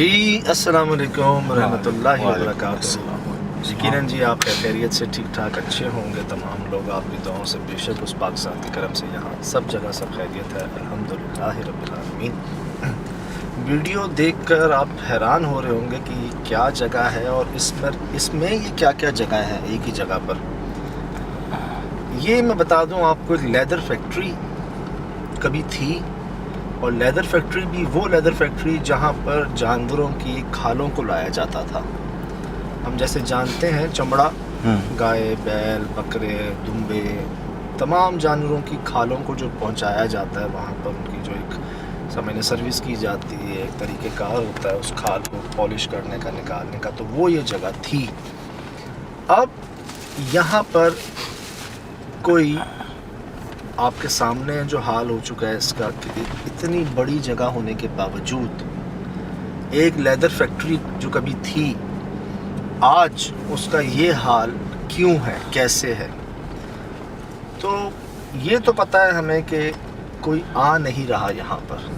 जी अस्सलाम वालेकुम रहमतुल्लाहि व बरकातुहू। यकीनन जी आप खैरियत से ठीक ठाक अच्छे होंगे। तमाम लोग आपकी दुआओं से बेशक उस पाक ज़ात के करम से यहाँ सब जगह सब खैरियत है, अल्हम्दुलिल्लाह रब्बिल आलमीन। वीडियो देखकर आप हैरान हो रहे होंगे कि क्या जगह है और इसमें ये क्या क्या जगह है एक ही जगह पर। ये मैं बता दूँ आपको, एक लेदर फैक्ट्री कभी थी, और लेदर फैक्ट्री भी वो लेदर फैक्ट्री जहाँ पर जानवरों की खालों को लाया जाता था। हम जैसे जानते हैं चमड़ा, गाय, बैल, बकरे, दुम्बे, तमाम जानवरों की खालों को जो पहुँचाया जाता है वहाँ पर उनकी जो एक समझने सर्विस की जाती है, एक तरीके कार होता है उस खाल को पॉलिश करने का, निकालने का, तो वो ये जगह थी। अब यहाँ पर कोई आपके सामने जो हाल हो चुका है इसका कि इतनी बड़ी जगह होने के बावजूद एक लेदर फैक्ट्री जो कभी थी, आज उसका ये हाल क्यों है, कैसे है। तो ये तो पता है हमें कि कोई आ नहीं रहा यहाँ पर,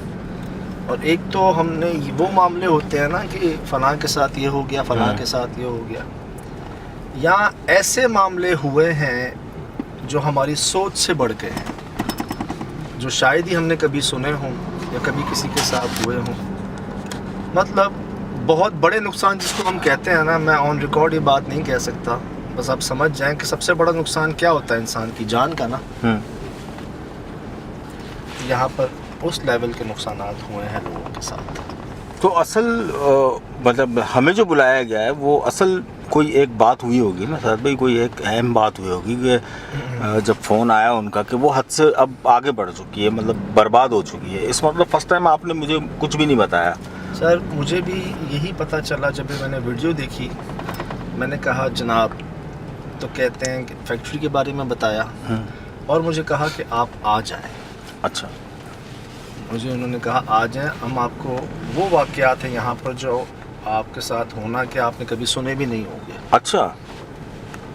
और एक तो हमने वो मामले होते हैं ना कि फ़लाँ के साथ ये हो गया, फ़लाँ के साथ ये हो गया। यहाँ ऐसे मामले हुए हैं जो हमारी सोच से बढ़ गए हैं, जो शायद ही हमने कभी सुने हों या कभी किसी के साथ हुए हों। मतलब बहुत बड़े नुकसान जिसको हम कहते हैं ना, मैं ऑन रिकॉर्ड ये बात नहीं कह सकता, बस आप समझ जाएं कि सबसे बड़ा नुकसान क्या होता है इंसान की जान का ना। यहाँ पर उस लेवल के नुकसान हुए हैं लोगों के साथ। तो असल मतलब हमें जो बुलाया गया है वो असल कोई एक बात हुई होगी ना सर भाई, कोई एक अहम बात हुई होगी कि जब फ़ोन आया उनका कि वो हद से अब आगे बढ़ चुकी है, मतलब बर्बाद हो चुकी है। इस मतलब फर्स्ट टाइम आपने मुझे कुछ भी नहीं बताया। सर मुझे भी यही पता चला जब भी मैंने वीडियो देखी। मैंने कहा जनाब, तो कहते हैं कि फैक्ट्री के बारे में बताया और मुझे कहा कि आप आ जाएं। अच्छा, मुझे उन्होंने कहा आ जाएं, हम आपको वो वाक़यात हैं यहाँ पर जो आपके साथ होना कि आपने कभी सुने भी नहीं होंगे। अच्छा,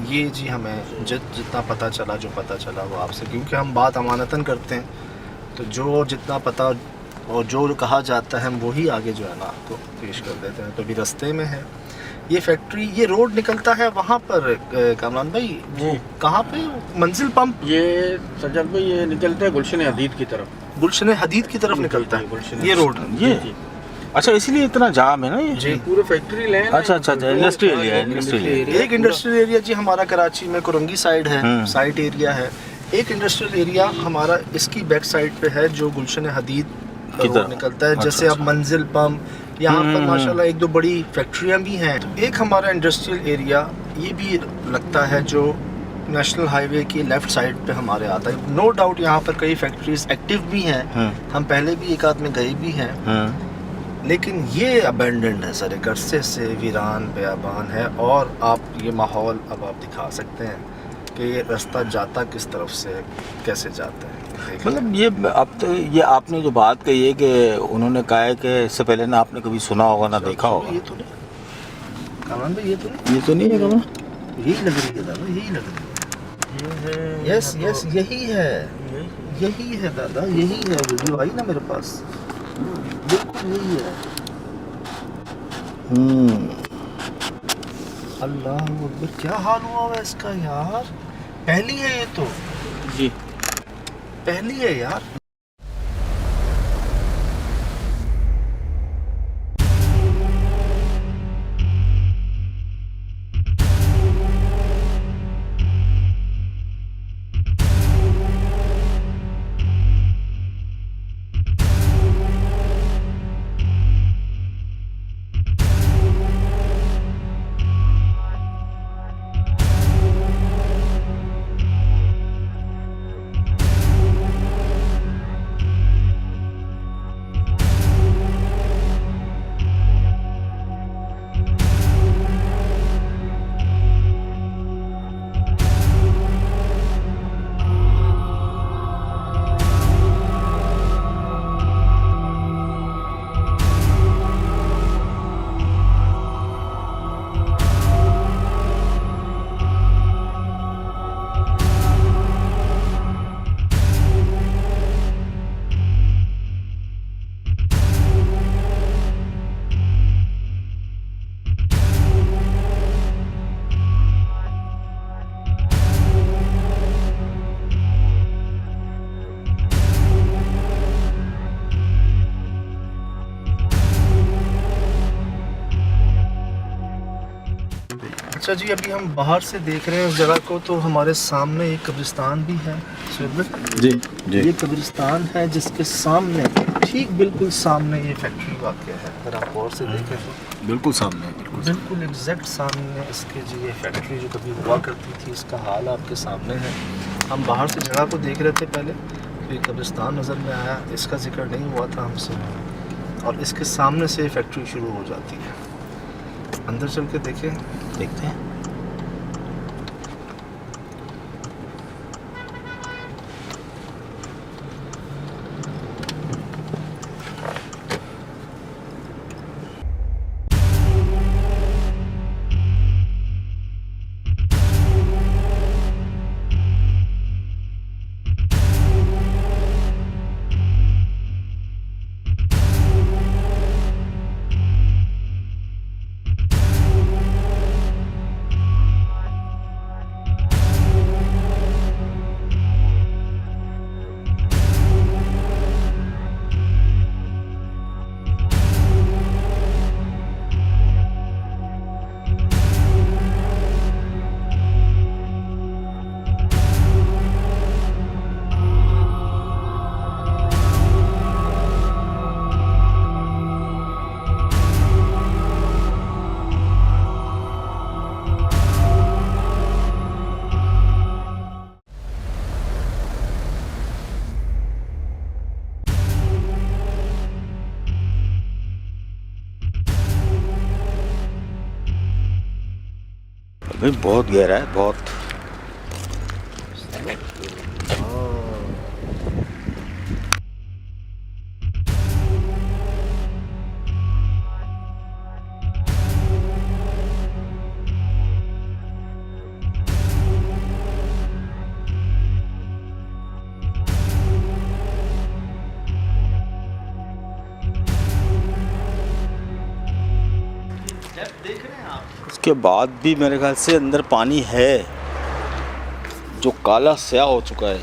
ये जी हमें जितना पता चला, जो पता चला वो आपसे, क्योंकि हम बात अमानतन करते हैं, तो जो जितना पता और जो कहा जाता है हम वही आगे जो है ना आपको पेश कर देते हैं। तो अभी रास्ते में है ये फैक्ट्री, ये रोड निकलता है वहाँ पर कामरान भाई, वो कहाँ पे मंजिल पंप, ये सज्जद भाई ये निकलता है गुलशन हदीद की तरफ, गुलशन हदीद की तरफ निकलता है ये रोड। ये अच्छा, इसीलिए इतना जाम है ना ये जी, पूरे फैक्ट्री लैंड। अच्छा अच्छा अच्छा, इंडस्ट्रियल एरिया, इंडस्ट्रियल एरिया। एक इंडस्ट्रियल एरिया जी हमारा कराची में कुरंगी साइड है, साइट एरिया है। एक इंडस्ट्रियल एरिया हमारा इसकी बैक साइड पे है जो गुलशन हदीद की तरफ निकलता है। जैसे अब मंजिल पंप, यहाँ पर माशाल्लाह एक दो बड़ी फैक्ट्रियाँ भी हैं। एक हमारा इंडस्ट्रियल एरिया ये भी लगता है जो नेशनल हाईवे की लेफ़्ट साइड पे हमारे आता है। नो डाउट यहाँ पर कई फैक्ट्रीज एक्टिव भी हैं, हम पहले भी एक आध में गए भी हैं, लेकिन ये अबेंडेंड है सर, एक अरसे से वीरान बेआबान है। और आप ये माहौल अब आप दिखा सकते हैं कि ये रास्ता जाता किस तरफ से, कैसे जाता है। मतलब ये अब तो ये आपने जो बात कही है कि उन्होंने कहा है कि इससे पहले ना आपने कभी सुना होगा ना देखा होगा। ये तो नहीं कामरान भाई, ये तो नहीं है कमरा, यही लग रही है दादा, यही लग रही है। यस यस यही है, यही है दादा, यही है। वीडियो आई ना मेरे पास, बिल्कुल यही है। अल्लाह अकबर, क्या हाल हुआ हुआ है इसका यार। पहली है ये तो जी, पहली है यार। अच्छा जी, अभी हम बाहर से देख रहे हैं उस जगह को, तो हमारे सामने एक कब्रिस्तान भी है। जी जी। ये कब्रिस्तान है जिसके सामने, ठीक बिल्कुल सामने ये फैक्ट्री वाक़ है। अगर आप गौर से देखें तो बिल्कुल सामने, बिल्कुल एग्जैक्ट सामने इसके जी ये फैक्ट्री जो कभी हुआ करती थी, इसका हाल आपके सामने है। हम बाहर से जगह को देख रहे थे पहले, तो ये कब्रिस्तान नज़र में आया, इसका जिक्र नहीं हुआ था हमसे, और इसके सामने से फैक्ट्री शुरू हो जाती है। अंदर चल के देखें, देखते हैं। भाई बहुत गहरा है, बहुत। देख रहे हैं आप, उसके बाद भी मेरे ख्याल से अंदर पानी है जो काला स्याह हो चुका है।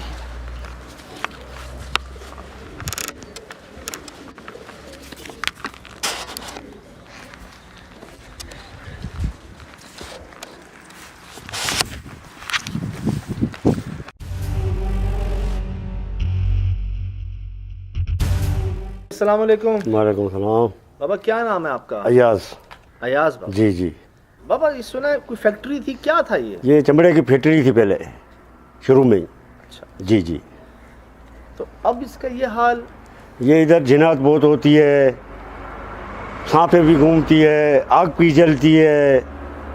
अस्सलाम वालेकुम। वालेकुम सलाम। बाबा क्या नाम है आपका? अयाज। अयाज बाबा। जी जी। बाबा ये सुना है कोई फैक्ट्री थी, क्या था ये? चमड़े की फैक्ट्री थी पहले, शुरू में ही। अच्छा, जी जी। तो अब इसका ये हाल? ये इधर जिनात बहुत होती है, सांपें भी घूमती है, आग भी जलती है,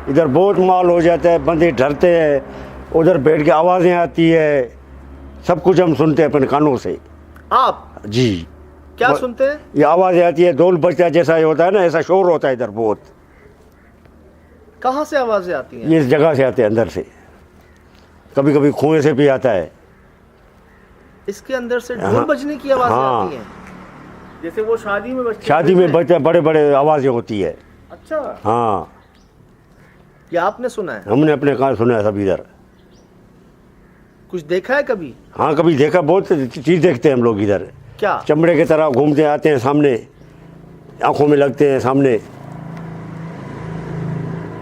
इधर बहुत माल हो जाता है, बंदे डरते हैं, उधर बैठ के आवाज़ें आती है, सब कुछ हम सुनते हैं अपने कानों से। आप जी। क्या सुनते हैं? ये आवाज़ें आती है, ढोल बजता है जैसा ये होता है ना, ऐसा शोर होता है इधर बहुत। कहाँ से आवाज़ें आती हैं? ये इस जगह से आते हैं, अंदर से, कभी कभी कुएं से भी आता है। इसके अंदर से ढोल हाँ, बजने की आवाज़ें हाँ। आती हैं, जैसे वो शादी में बजते शादी में बजते बड़े बड़े आवाज़ें होती है। अच्छा, हाँ, ये आपने सुना है? हमने अपने कान सुना है सब इधर। कुछ देखा है कभी? हाँ, कभी देखा, बहुत चीज़ देखते हैं हम लोग इधर। क्या? चमड़े की तरह घूमते आते हैं सामने, आंखों में लगते हैं सामने।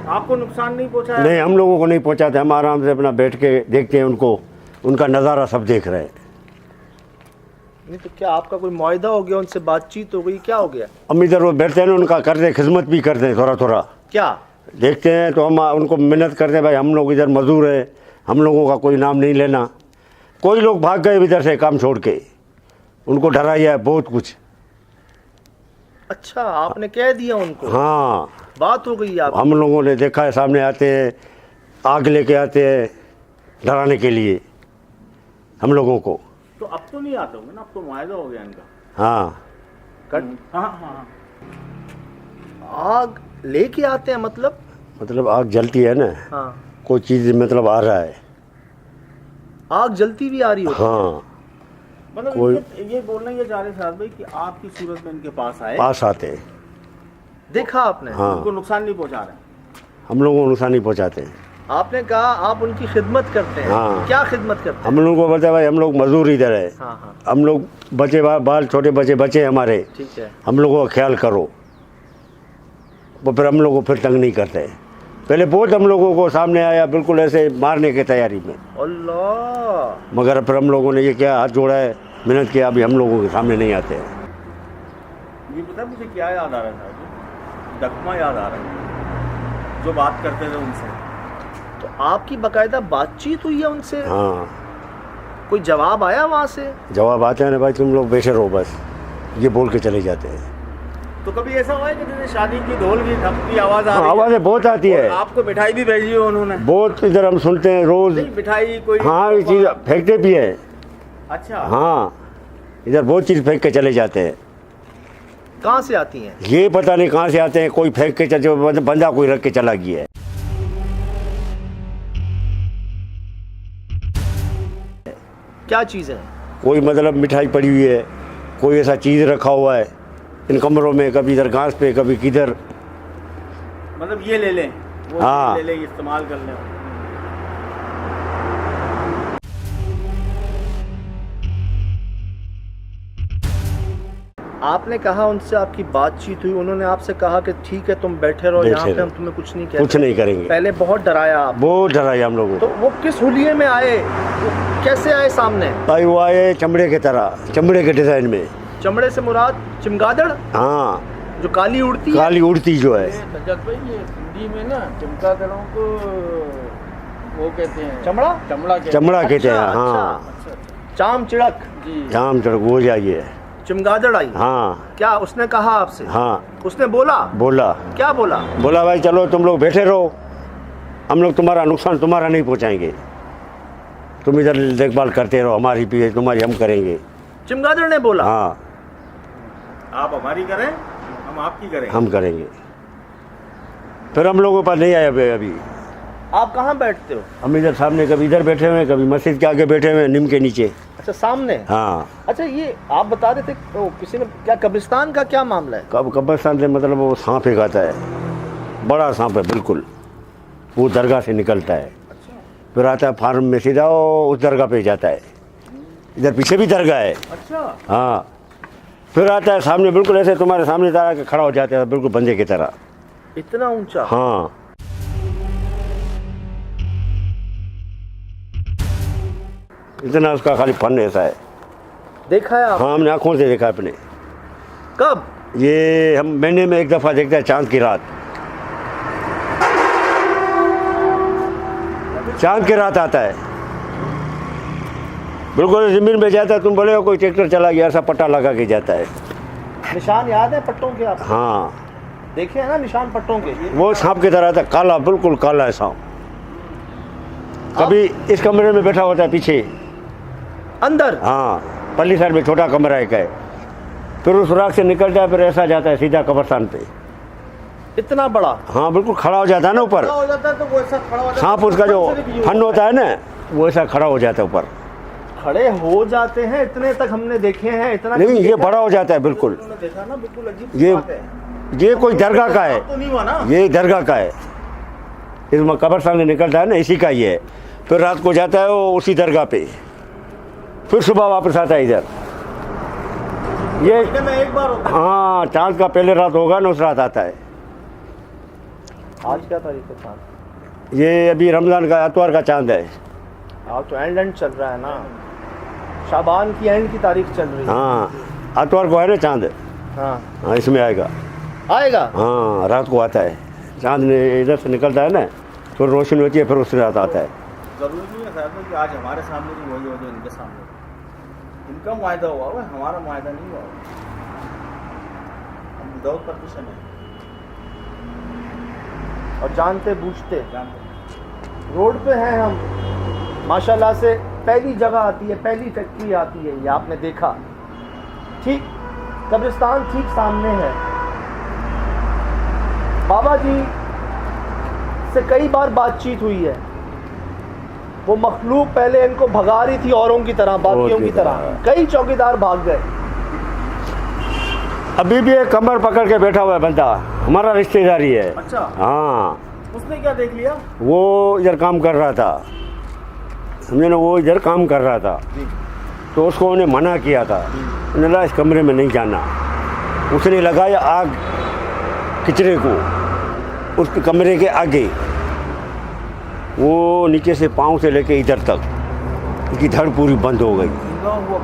आपको नुकसान नहीं पहुंचाया? नहीं, हम लोगों को नहीं पहुंचाते, हम आराम से अपना बैठ के देखते हैं उनको, उनका नज़ारा सब देख रहे हैं। नहीं तो क्या आपका कोई मुआहदा हो गया, उनसे बातचीत हो गई, क्या हो गया? हम इधर वो बैठते हैं ना, उनका करते हैं, खिदमत भी करते हैं थोड़ा थोड़ा। क्या देखते हैं तो हम उनको मिन्नत करते हैं, भाई हम लोग इधर मजदूर हैं, हम लोगों का कोई नाम नहीं लेना। कोई लोग भाग गए इधर से काम छोड़ के, उनको डराया है बहुत कुछ। अच्छा, आपने कह दिया उनको? हाँ, बात हो गई आप? हम लोगों ने देखा है, सामने आते हैं, आग लेके आते हैं डराने के लिए हम लोगों को। तो अब तो नहीं आते होंगे ना, अब तो मुआहदा हो गया इनका। हाँ, हाँ। आग लेके आते हैं मतलब आग जलती है ना, हाँ, कोई चीज़ आ रहा है। आग जलती भी आ रही होती है? हाँ, मतलब कोई- ये बोलना ये जा रहे साहब भाई कि आपकी सूरत में इनके पास आए, पास आते हैं। देखा आपने? हाँ, उनको नुकसान नहीं पहुंचा रहे। हम लोगों को नुकसान नहीं पहुँचाते हैं। आपने कहा आप उनकी खिदमत करते हैं। हाँ। क्या खिदमत करते हैं? हम लोगों को बताया भाई, हम लोग मजदूर इधर है, हाँ हाँ, हम लोग बच्चे बाल छोटे बच्चे हमारे, ठीक है। हम लोगों का ख्याल करो। वो फिर हम लोग को फिर तंग नहीं करते हैं। पहले बहुत हम लोगों को सामने आया बिल्कुल ऐसे मारने की तैयारी में, अल्लाह। मगर फिर हम लोगों ने ये किया, हाथ जोड़ा है, मेहनत किया, अभी हम लोगों के सामने नहीं आते हैं। ये पता है मुझे क्या याद आ रहा था, दकमा याद आ रहा है जो बात करते थे उनसे। तो आपकी बाकायदा बातचीत हुई है उनसे? हाँ, कोई जवाब आया वहाँ से? जवाब आते हैं ना भाई तुम लोग बेशर हो, बस ये बोल के चले जाते हैं। तो कभी ऐसा हुआ है कि जैसे शादी की ढोल की धप की आवाज़ आ रही है, आवाज़ें बहुत आती है, और आपको मिठाई भी भेजी है उन्होंने? बहुत इधर हम सुनते हैं रोज़। नहीं, मिठाई कोई? हाँ, ये चीज़ फेंकते भी है। अच्छा। हाँ, इधर बहुत चीज़ फेंक के चले जाते हैं। कहाँ से आती हैं? ये पता नहीं कहाँ से आते हैं, कोई फेंक के चल, बंदा कोई रख के चला गया है। क्या चीज़ है? कोई मतलब मिठाई पड़ी हुई है, कोई ऐसा चीज़ रखा हुआ है इन कमरों में, कभी इधर घास पे, कभी किधर। मतलब ये ले लें, वो हाँ। ले लें, इस्तेमाल कर लें। आपने कहा उनसे आपकी बातचीत हुई, उन्होंने आपसे कहा कि ठीक है तुम बैठे रहो यहाँ पे, हम तुम्हें कुछ नहीं कहते? कुछ नहीं करेंगे। पहले बहुत डराया आप? बहुत डराया हम लोगों तो वो किस हुलिये में आए, वो कैसे आए सामने? भाई वो आए चमड़े की तरह, चमड़े के डिज़ाइन में। चमड़े से मुराद चमगादड़, हाँ, जो काली उड़ती है? काली उड़ती जो है। सज्जाद भाई, ये हिंदी में ना चमगादड़ों को वो कहते हैं चमड़ा? चमड़ा कहते चमड़ा कहते हैं। अच्छा, हाँ, चाम चिड़क, हैं जी। जाम चढ़ वो जाइए। चमगादड़ आई? हाँ क्या उसने कहा आपसे? हाँ, उसने बोला? बोला क्या बोला? बोला भाई चलो तुम लोग बैठे रहो, हम लोग तुम्हारा नुकसान तुम्हारा नहीं पहुंचाएंगे, तुम इधर देखभाल करते रहो, हमारी भी तुम्हारी हम करेंगे। चमगादड़ ने बोला? हाँ, आप हमारी करें, हम आपकी करें। हम करेंगे। फिर हम लोगों के पास नहीं आया अभी। आप कहाँ बैठते हो? हम इधर सामने, कभी इधर बैठे हुए हैं, कभी मस्जिद के आगे बैठे हुए हैं, नीम के नीचे। अच्छा, सामने? हाँ। अच्छा, ये आप बता रहे थे तो किसी ने क्या, कब्रिस्तान का क्या मामला है? कब्रिस्तान से मतलब वो सांप एक आता है, बड़ा सांप है बिल्कुल, वो दरगाह से निकलता है, फिर आता है फार्म में सीधा, वो उस दरगाह पे जाता है। इधर पीछे भी दरगाह है। अच्छा। हाँ, फिर आता है सामने, बिल्कुल ऐसे तुम्हारे सामने तरह के खड़ा हो जाता है, बिल्कुल बंदे की तरह। इतना ऊंचा? हाँ, इतना उसका खाली फन ऐसा है। देखा है आप? हाँ, हमने आंखों से देखा अपने। कब? ये हम महीने में एक दफ़ा देखते हैं, चांद की रात। चांद की रात आता है, बिल्कुल ज़मीन में जाता है, तुम बोले हो कोई ट्रैक्टर चला गया, ऐसा पट्टा लगा के जाता है। निशान याद है पट्टों के? आप हाँ, देखे हैं ना निशान पट्टों के? वो सांप की तरह था, काला, बिल्कुल काला है सांप। कभी इस कमरे में बैठा होता है पीछे अंदर? हाँ, पल्ली साइड में छोटा कमरा एक है, फिर उस सुराख से निकलता है, फिर ऐसा जाता है सीधा कब्रिस्तान पे। इतना बड़ा? हाँ, बिल्कुल खड़ा हो जाता है ना ऊपर, खड़ा हो जाता है तो वो ऐसा खड़ा हो जाता है। सांप उसका जो फन होता है ना, वो ऐसा खड़ा हो जाता है ऊपर। खड़े हो जाते हैं? इतने तक हमने देखे हैं, इतना नहीं, कभी ये देखा? बड़ा हो जाता है बिल्कुल। उन्होंने देखा ना, बिल्कुल अजीब ये बात है। ये कोई दरगाह का है, तो नहीं हुआ ना? ये दरगाह का है, इसमें कब्रिस्तान से निकलता है ना, इसी का ही है। फिर रात को जाता है वो उसी दरगाह पे, फिर सुबह वापस आता है इधर। ये महीने में एक बार होता है। हाँ, चांद का पहले रात होगा ना, उस रात आता है। आज क्या तारीख है चांद? ये अभी रमज़ान का इतवार का चांद है। आज तो एंड चल रहा है ना, शाबान की एंड की तारीख चल रही है। हाँ, इतवार को है ना चांद। हाँ, हाँ, इसमें आएगा। आएगा? हाँ, रात को आता है चांद, ने इधर से निकलता है ना, तो रोशनी होती है, फिर उस रात आता है। जरूरी नहीं है साहब कि आज हमारे सामने नहीं वही हो जो इनके सामने। इनका मुआहदा हुआ है, हमारा मुआहदा नहीं हुआ। हम विदाउट परमिशन है और जानते बूझते जानते। रोड पे हैं हम, माशाल्लाह से पहली जगह आती है, पहली फैक्ट्री आती है, ये आपने देखा। ठीक, कब्रिस्तान ठीक सामने है। बाबा जी से कई बार बातचीत हुई है। वो मखलूक पहले इनको भगा रही थी औरों की तरह, बाकियों की तरह। कई चौकीदार भाग गए। अभी भी एक कमर पकड़ के बैठा हुआ है बंदा, हमारा रिश्तेदारी है। अच्छा। हाँ, उसने क्या देख लिया? वो इधर काम कर रहा था, समझे ना, वो इधर काम कर रहा था, तो उसको उन्हें मना किया था, उन्होंने कहा इस कमरे में नहीं जाना। उसने लगाया आग किचरे को उस कमरे के आगे, वो नीचे से पाँव से लेके इधर तक, उनकी धड़ पूरी बंद हो गई। वो